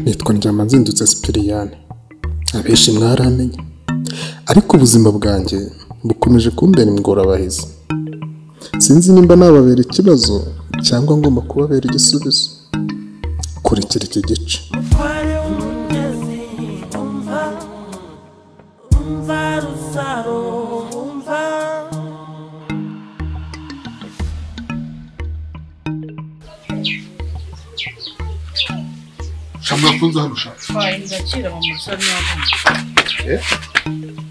Nitwa Nzindutse Sipiriyani, abenshi mwaramenye, ariko ubuzima bwanjye bukomeje kumbera ingorabahizi. Sinzi nimba nababera ikibazo cyangwa ngomba kubabera igisubizo. Kurikira iki gice. Shamra kunza hano sha. Fine, ndakira mu musore n'abana.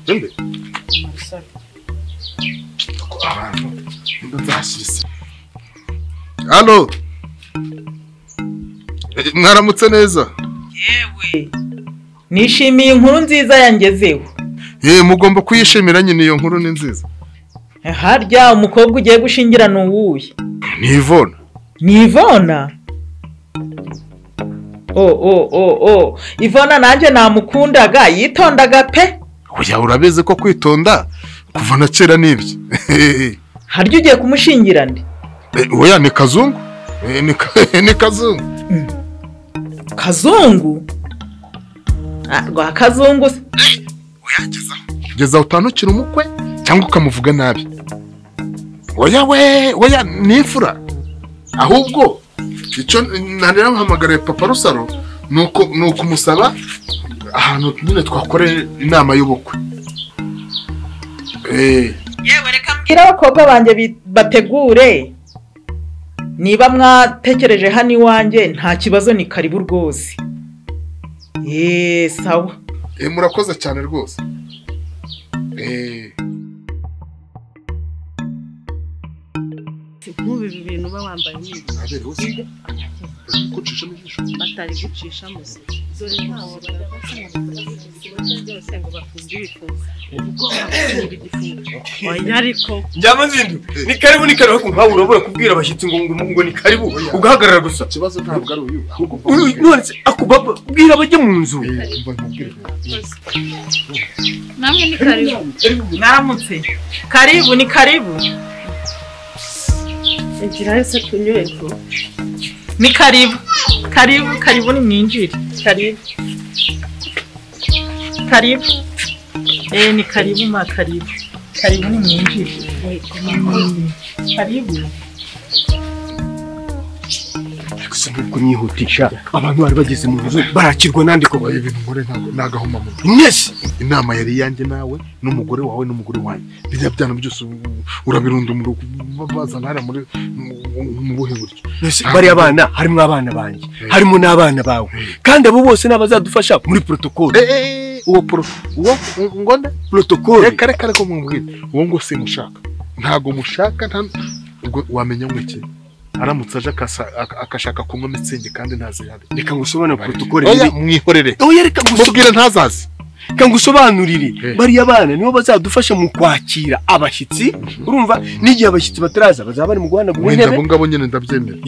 Nde? Musore. Ko abantu ndazashise. Allo. Mwaramutse neza. Yewe. Nishimiye inkuru nziza yangezeho. Mugomba kuyishimira nyine iyo nkuru ni nziza. Harya umukobwa ugiye gushingira n'uwuye? Ni Ivona. Ni Ivona? Ivona nanjye namukundaga, yitondaga pe. Oya urabizi ko kwitonda kuva na kera nibyo. Harya ugiye kumushingira nde? Oya ni Kazungu. Ni Kazungu. Kazungu? Rwa Kazungu. Oya geza utanukira umukwe cyangwa ukamuvuga nabi. Oya nifura. Ahubwo icyo narira mpamagara Papa Rusaro nuko umusaba ahantu nyine twakoreye inama y'ubukwe. Yewe reka mbwira abakobwa banjye bategure. Niba mwatekereje hano iwanjye nta kibazo, ni karibu rwose. Sawa. Murakoze cyane rwose. Nk'ubu ibi bintu uba wambaye n'ibi batari gucishamo se dore ntaho bajya basanga byose ngo bafunge ibifungo ugomba gufunga igifungo oya ariko njyama nzindu ni karibu nkaho urabura kubwira abashyitsi ngo ni karibu ugahagarara gusa. Ikibazo ntabwo ari uyu none akubaba bwira abajye mu nzu. namwe ni karibu. Mwaramutse. Karibu ni karibu. Egira yose tunyweho. Ni karibu. Karibu ni mwinjire. Karibu. Ni karibu ma karibu. Karibu ni mwinjire. Karibu. Gusa nubwo myihutisha abantu bari bageze mu nzu barakirwa nandi ko ibintu nkore ntabwo nagahoma mu. Yes. Inama yari yanjye nawe n'umugore wawe n'umugore wanjye. Bijya byana byose urabirundumura bazana hara muri mu buhe buryo. Bari abana harimo abana banjye harimo n'abana bawe kandi abo bose nabazadufasha muri protocole. Uwo ngonda protocole kare ko mumbwira uwo ngo simushaka ntago mushaka ubwo wamenya mwiki aramutse aje akashaka kunywa mitsingi kandi ntazihari. Reka ngusobanure protocole. Oya mwihorere. Oya reka ngusubwire ntazazi. Kangusobanurire bari abana nibo bazadufasha mu kwakira abashyitsi. Urumva n'igihe abashyitsi bataraza bazaba bari mu Rwanda guhera ngabo nyene ndabyemera.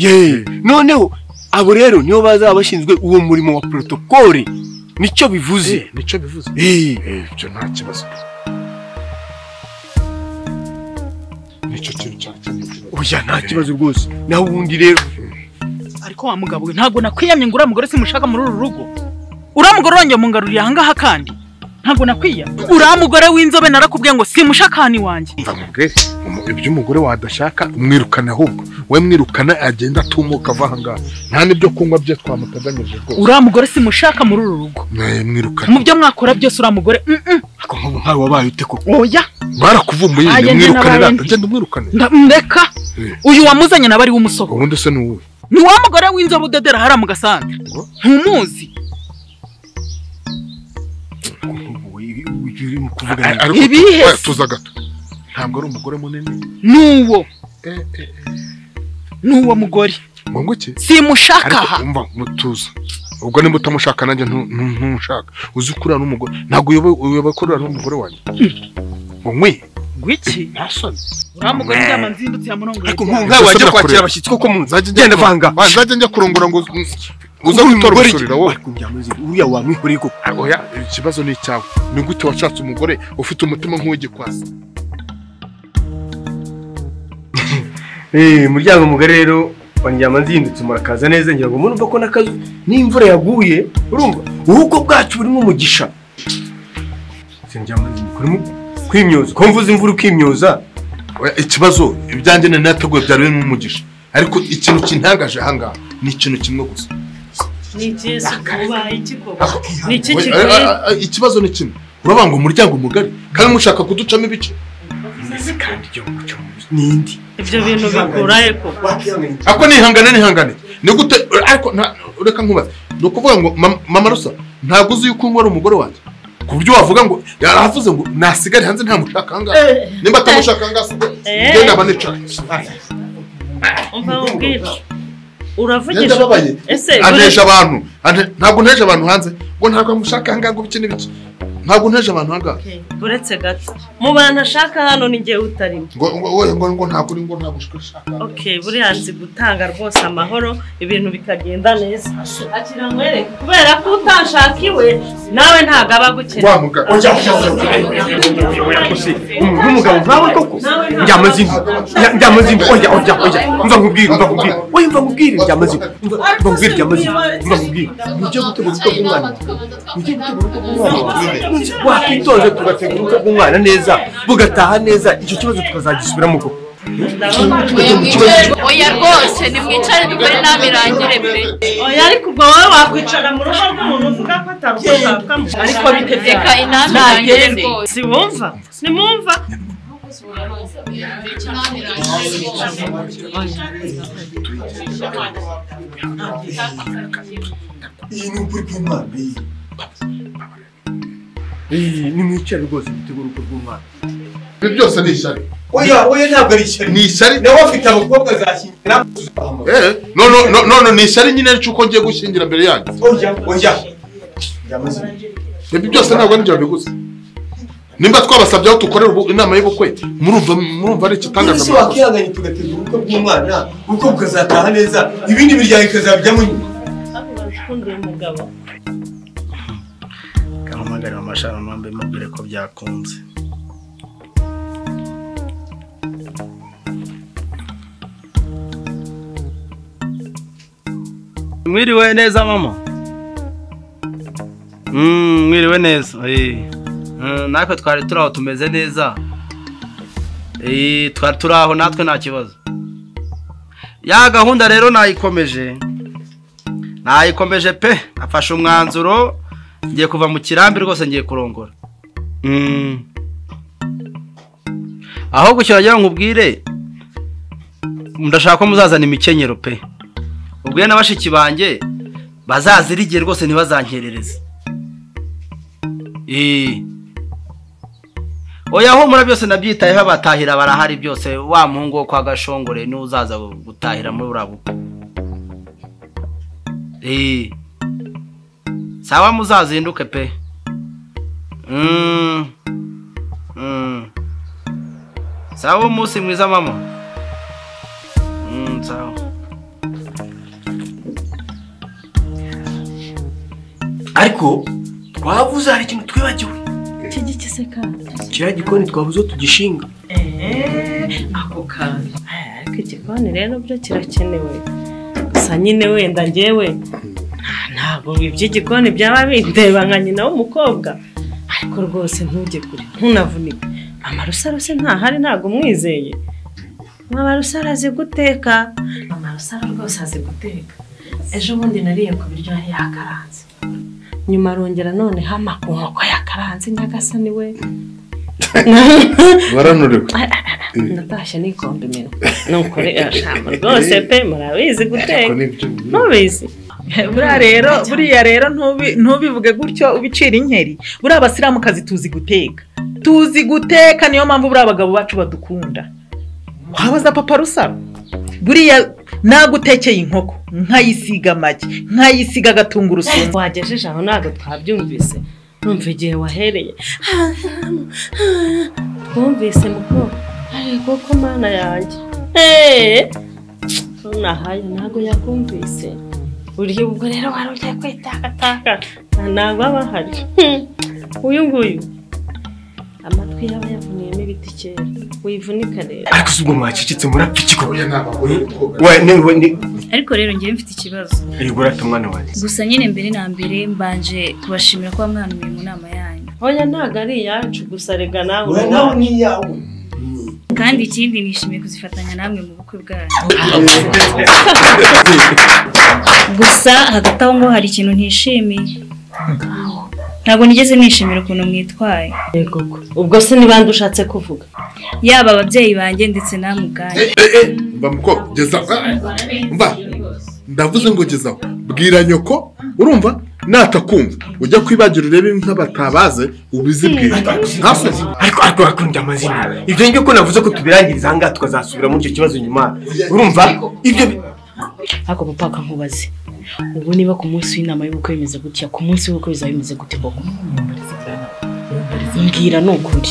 Noneho abo rero nibo bazaba bashinzwe uwo murimo wa protocole. Nico bivuze. Ibyo nta kibazo. Nico kintu cyane. Oya nta kibazo rwose. Naho ubundi rero ariko wa mugabo ntago nakwiyamye ngo uramugore simushaka muri uru rugo. Uramugore wanjye mungaruriye ahangaha kandi ntago nakwiya. Uramugore w'inzobe narakubwiye ngo simushaka hani wanjye. Ndamubwire ibyo umugore wadashaka umwirukana ahubwo we mwirukana agenda atumuka vahangaha nta nibyo kunywa bye twamutaganyije rwose. Uramugore simushaka muri uru rugo. Mwirukana mu byo mwakora byose uramugore. Ako nkaho wabaye ute koko. Oya barakuvumbuye mwirukana agenda umwirukane. Ndeka uyu wamuzanye nabari w'umusoko. Ubundi se nuwe ni wa mugore w'inzobe udedera hara mu gasantre. Ntumuzi. Ibihe tuza gato ntabwo ari umugore munini. Nuwo mugore ngo iki simushaka aha. Umva mutuza ubwo nimba utamushaka nanjye ntushaka uzi kurana n'umugore ntabwo uyoboye kurana n'umugore wanjye. Umwe gwiki ntasoni uramugore ndyama nzindutse yamunongora ariko nkawe wajya kwakira abashyitsi koko mu genda vanga nzajya njya kurongora ngo uza kwitora ubusurira wowe uriya wamwihoreye koko oya ikibazo ni icyawe ni gute washatse umugore ufite umutima nk'uw'igikwasi muryango mugari rero wandyama nzindutse murakaza neza ngira ngo murumva ko nakazu n'imvura yaguye urumva ubukwe bwacu burimo umugisha sindyama nzindukuru kwimyoza ko mvuze imvura ukimyoza ikibazo ibyanjye nateguye byari birimo umugisha ariko ikintu kintangaje ahangaha ni ikintu kimwe gusa ni Yesu kuba ikikoko ni iki kigoye ikibazo ni kimwe urabanga umuryango mugari kandi mushaka kuducamo ibice kandi cyo mucyo nindi ibyo bintu bikurahe koko ako nihangane ni gute ariko ureka nkubaza no kuvuga ngo mama Rusa ntago uzi yuko ngora umugore wanjye ku buryo wavuga ngo yaravuze ngo nasigare hanze nta mushaka hangaha nimba atamushaka hangaha ngenda abanecaye umva ubwira uravugisha ese aneje abantu ntabwo nteje abantu hanze ngo ntabwo mushaka hangaha ngo biki n'ibiki ntabwo nteje abantu hangaha buretse gato mu bantu ashaka hano ni ngewe utarimo ngo ntabwo uri ngo ntabwo ushaka okay buriya nzi gutanga rwose amahoro ibintu bikagenda neza akira mwere kubera ko utashakiwe nawe ntago aba gukeneye wa mugabo umugabo nkawe koko njyama nzindu oya umva nkubwire oya umva nkubwire njyama nzindu nujye gutegura ubukwe bw'umwana wakwitonze tugategura ubukwe bw'umwana neza bugataha neza icyo kibazo tukazagisubiramo koko oya rwose nimwicare dukore inama irangire pe oya ariko ubwo wowe wakwicara mu rugo rw'umuntu uvuga ko atarushakamo ariko reka inama irangire rwose siwumva nimumva iyi ni ukuri kw'Imana ni mwicare rwose gutegura ubukwe bw'umwana ibi byose ni ishyari oya ntabwo ari ishyari ni ishyari nawe afite abakobwa zashyingira no ni ishyari nyine ariko uko ngiye gushyingira mbere yanyu oya ibi byose ntabwo ari byo biguze nimba twabasabye aho dukorera inama y'ubukwe murumva ari ikitangaza ese wakihanganye tugategura ubukwe bw'umwana ubukwe bukazataha neza ibindi miryango ikazabijyamo nyuma umugabo kamumagarira amashara nombe mubwire ko byakunze mwiriwe neza mama mwiriwe neza natwe twari turaho tumeze neza twari turaho natwe nta kibazo ya gahunda rero nayikomeje pe afashe umwanzuro ngiye kuva mu kirambi rwose ngiye kurongora aho gushyira agira ngo ubwire ndashaka ko muzazana imikenyero pe ubwiye na bashiki banjye bazazirigiye rwose ntibazankerereze oya humura byose nabyitayeho abatahira barahari byose wa muhungu wo kwa Gashongore n'uzaza gutahira muri urabuko sawa muzazinduke pe sawa umunsi mwiza mama sawa ariko twavuze hari ikintu twibagiwe iki se kandi kiriya gikoni twavuze tugishinga ako kandi ariko igikoni rero byo kirakenewe gusa nyine wenda njyewe ntabwo iby'igikoni byaba bindeba nka nyina w'umukobwa ariko rwose ntujye kure ntunavunike mama Rusaro se ntahari ntabwo umwizeye mama Rusaro azi guteka mama Rusaro rwose azi guteka ejo bundi nariye ku biryo yari yakaranze nyuma arongera none hama ku nkoko yakaranze nyagasani we baranurika natashye n'ikombe imena nukuri ashamba rwose pe murabizi guteka ntubizi buriya rero ntubivuge gutyo ubicira inkeri buriya abasiramukazi tuzi guteka niyo mpamvu buriya abagabo bacu badukunda wabaza papa Rusaro buriya nagutekeye inkoko nkayisiga amagi nkayisiga agatungurusumbu wagejeje aho ntabwo twabyumvise numva igihe wahereye nakumvise muko ariko ko mana yanjye nahaye ntabwo yakumvise uriya ubwo rero wari ugiye kwitakataka ntabwo aba ahari uyu nguyu amatwi yaba yavuniyemo ibiti kera wivunika rero ariko si ubwo mwacicitse murapfa iki koko ariko rero ngewe mfite ikibazo yego urata umwana wanjye gusa nyine mbere na mbere mbanje kubashimira ko mwanumiye mu nama yanyu oya ntabwo ari iyacu gusa rega nawe ni iyawe kandi ikindi nishimiye kuzifatanya namwe mu bukwe bwanyu gusa hagati aho ngo hari ikintu ntishimiye ntabwo nigeze nishimira ukuntu mwitwaye yego ubwo se ni bande ushatse kuvuga yaba ababyeyi banjye ndetse namwe ubwanyu mba muko geza mba ndavuze ngo gezaho bwira nyoko urumva natakumva ujya kwibagira urebe nk'abatabaze ubizibwira ariko ndya amazina ibyo ngibyo ko navuze ko tubirangiriza ahangaha tukazasubira muri icyo kibazo nyuma urumva ibyo ariko papa nkubaze ubu niba ku munsi w'inama y'ubukwe bimeze gutya ku munsi w'ubukwe bizaba bimeze gute koko mbwira ni ukuri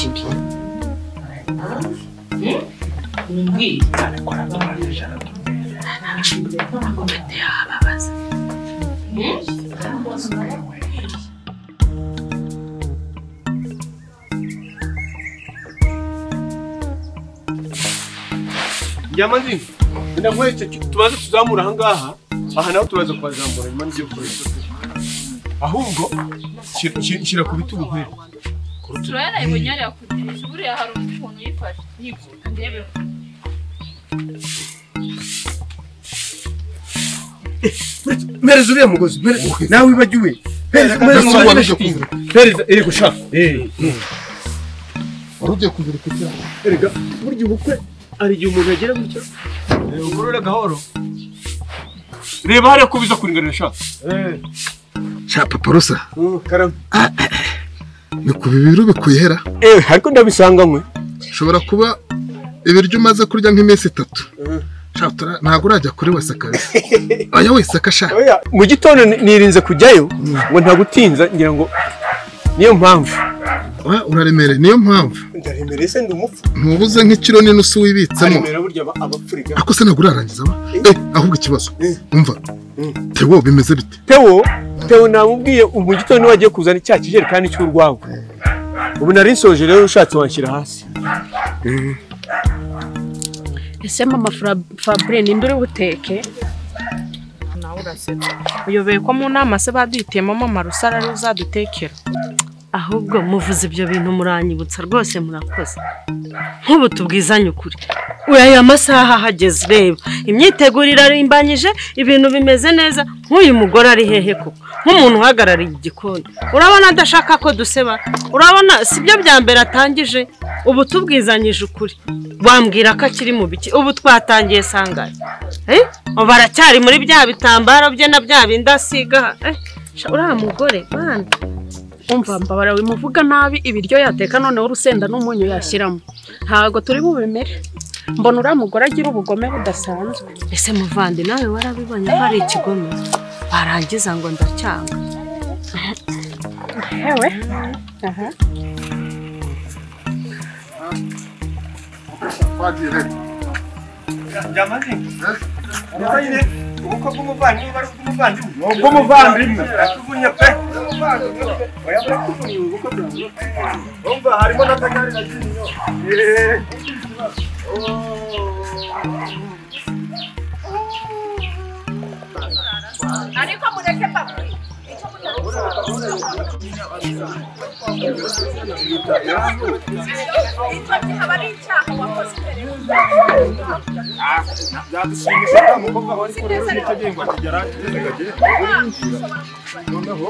Yamanzi ndamwetse tubaze tuzamura ahangaha aha naho turaza kwazamura nyuma n'ibyo koresha ahubwo shira ku bitugu kwera turayana ibonyari yakudirisha buriya hari umuntu yifashe yivuga ndebe mereza uriya mugozi nawe wibagiwe pereza yego shaka warugiye kuzira kugira erega burya ubukwe ari igihe umuntu agera gutya ugorora gahoro reba hariya ko biza kuringanira shaka sha papa rusa karama ni ku bibiri bikuyehera ariko ndabisanganywe ushobora kuba ibiryo umaze kurya nk'iminsi 3 ntabwo urajya kuri wese kabisa oya wese akasha mu gitondo nirinze kujyayo ngo ntagutinza ngira ngo niyo mpamvu uraremereye niyo mpamvu ndaremereye se ndi umupfu ntubuze nk'ikiro n'intusu wibitsemo ako se ntabwo urarangiza ahubwo ikibazo umva Tewo bimeze bite Tewo namubwiye mu gitondo wagiye kuzana icya kijerekani cy'urwawe ubu nari nsoje rero ushatse wanshyira hasi ese mama Fabre ninde uri buteke nawe urasetsa uyobeye ko mu nama se baduhitiyemo mama Rusara ari uzadutekera ahubwo muvuze ibyo bintu muranyibutsa rwose murakoze nk'ubu tubwizanye ukuri aya masaha hageze reba imyitegurire arimbanyije ibintu bimeze neza nk'uyu mugore ari hehe koko nk'umuntu uhagarariye igikoni urabona adashaka ko duseba urabona sibyo bya mbere atangije ubu tubwizanyije ukuri wambwira ko akiri mu biki ubu twatangiye sangara baracyari muri bya bitambaro bye na bya bindi asiga uriya mugore bana umva mbabara wimuvuga nabi ibiryo yateka noneho urusenda n'umunyu yashyiramo ntago turi bubemere mbona uriya mugore agira ubugome budasanzwe ese muvandi nawe warabibonye ko ari ikigome barangiza ngo ndacyanga hewe aha ubukwe bw'umuvandimwe bari bw'umuvandimwe bw'umuvandimwe atuvunya pe oya bari kuvunya ubukwe bwanjye umva harimo n'akagari nagiye ariko mureke papa byadushimisha ko umukobwa wari kure n'ikagengwa kigera noneho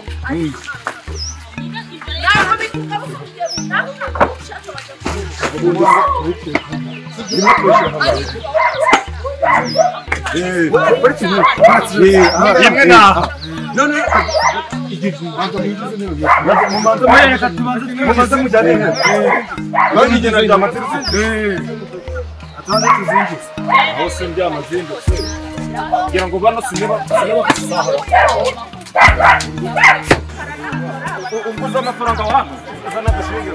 rimwe naha none mumaze mujyane bagigena rya materisi atanze tuzingize hose byamazindutse kugira ngo bano sineba unguza amafaranga wanyu uzana agashinga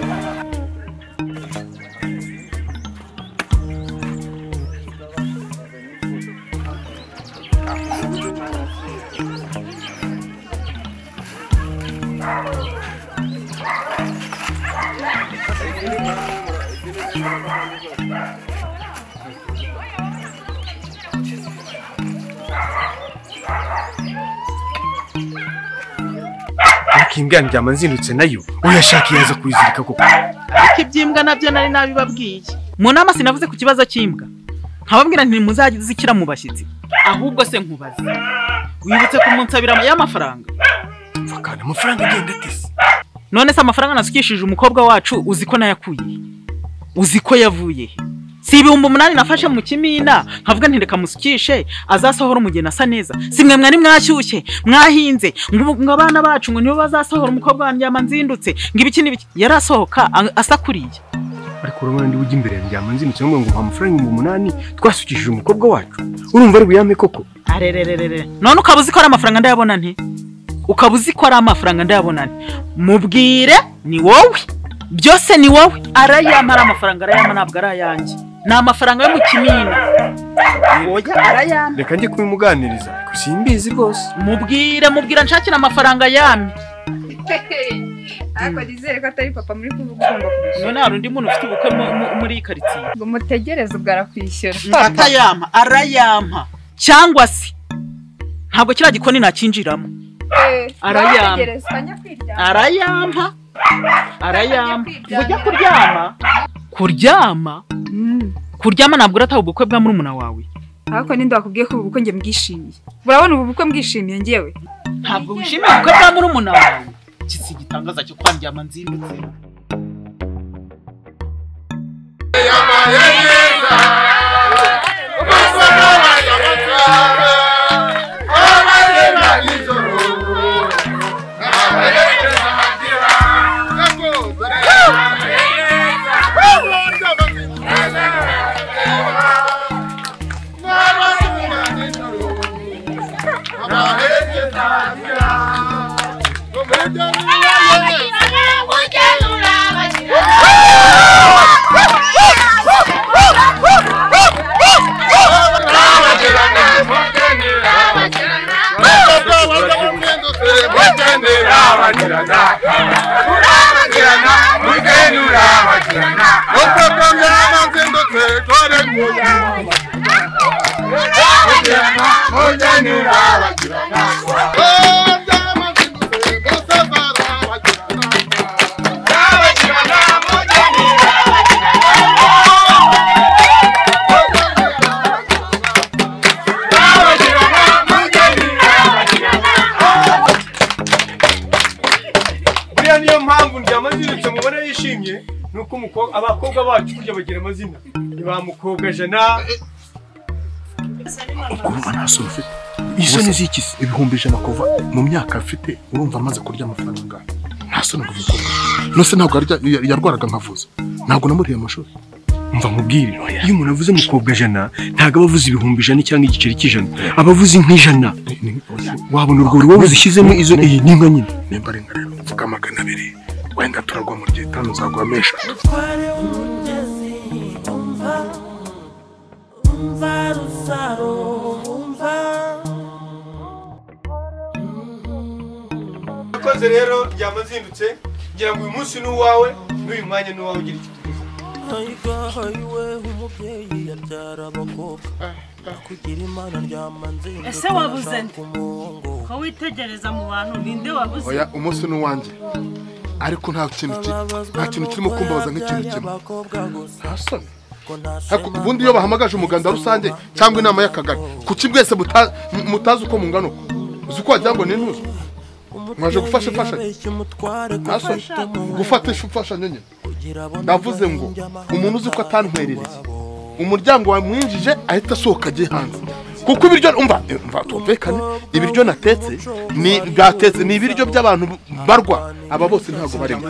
ariko imbwa ndyama nzindutse nayo uyashaka yaza kuyizirika koko. ariko iby'imbwa nabyo nari nabibabwiye mu nama sinavuze ku kibazo cy'imbwa nkababwira nti muzajya zikira mu bashyitsi ahubwo se nkubaze wibutse kumunsabira y'amafaranga Fakana amafaranga agenda atese. none se amafaranga nasukishije umukobwa wacu uzi ko nayakuye uzi ko yavuye he si 8,000 nafashe mu kimina nkavuga nti reka musukishe azasohora umugeni asa neza simwe mwari mwashyushye mwahinze ngo abana bacu ngo nibo bazasohora umukobwa wanjyama nzindutse ngo ibiki n'ibiki yarasohoka asakuriye ariko urabona ndi ujya imbere ndyama nzindutse ngo mpa amafaranga 8,000 twasukishije umukobwa wacu urumva ari buyame koko. arerererere none ukabuzi ko ari amafaranga ndayabona nti ukabuzi ko ari amafaranga ndayabona nti mubwire ni wowe byose ni wowe arayamara amafaranga arayama ntabwo arayanjye ni amafaranga yo mu kimina ngoya arayama Reka njye kubimuganiriza ariko simbizi rwose. mubwira nshakira amafaranga yami ariko nizere ko atari papa muri kuvuga ugomba kubishyura. none hari undi muntu ufite ubukwe muri iyi karitsiye ngo mutegereze ubwo arakwishyura. atayama arayampa cyangwa se ntabwo kiriya gikoni nakinjiramo arayampa arayampa ngo ujya kuryama ntabwo urataha ubukwe bwa murumuna wawe. ariko ninde wakubwiye ko ubu bukwe njye mbwishimiye? urabona ubu bukwe mbwishimiye njyewe ntabwo wishimiye ubukwe bwa murumuna wawe kisi gitangaza cyo kwandyama nzindutse abakobwa bacu kurya bagira amazina ba mukobwa jana urumva nta soni ufite isoni z'ikisi 1,100 kuva mu myaka afite urumva amaze kurya amafaranga nta soni ngo umukobwa nose ntabwo yarwaraga nkavuza ntabwo namuriye amashuri mva mubwire iyo umuntu avuze mukobwa jana ntabwo aba avuze 100 cyangwa igiceri cy'ijana aba avuze nk'ijana wabona urwo rubavu zishyizemo izo n'inka nyine nimba ari nka rero mvuga 200 wenda turagwa mu gihe 5 uzagwa mesha koze rero ryamazindutse ngira ngo uyu munsi n'uwawe n'uyu mwanya n'uwawe ugira icyo tuvuga. ese wabuze nde ko witegereza mu bantu ninde wabuze? oya umunsi n'uwanjye ariko nta kintu kirimo kumbabaza nk'ikintu kimwe nta soni ubundi iyo bahamagaje umuganda rusange cyangwa inama y'akagari kuki mwese mutazi uko mungana uzi ko wagira ngo ni intuzo mwaje gufasha imfashanyo nta soni gufata imfashanyo nyine ndavuze ngo umuntu uzi ko atantwerereye umuryango wamwinjije ahita asohoka agiye hanze kuko ibiryo umva tumvikane ibiryo natetse ni ibiryo by'abantu barwa aba bose ntabwo barimo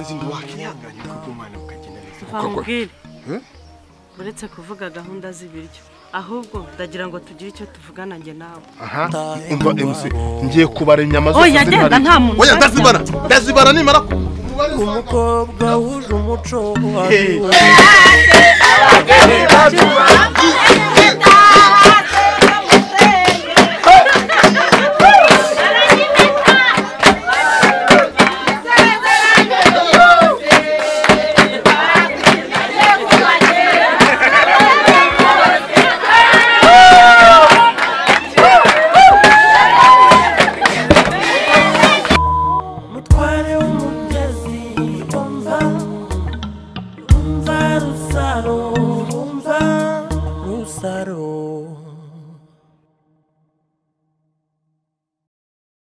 uretse kuvuga gahunda z'ibiryo ahubwo ndagira ngo tugire icyo tuvugana njye nawe. aha umva MC ngiye kubara inyama zose oya genda nta muntu oya ndazibara nimara umukobwa wuje umuco agasaro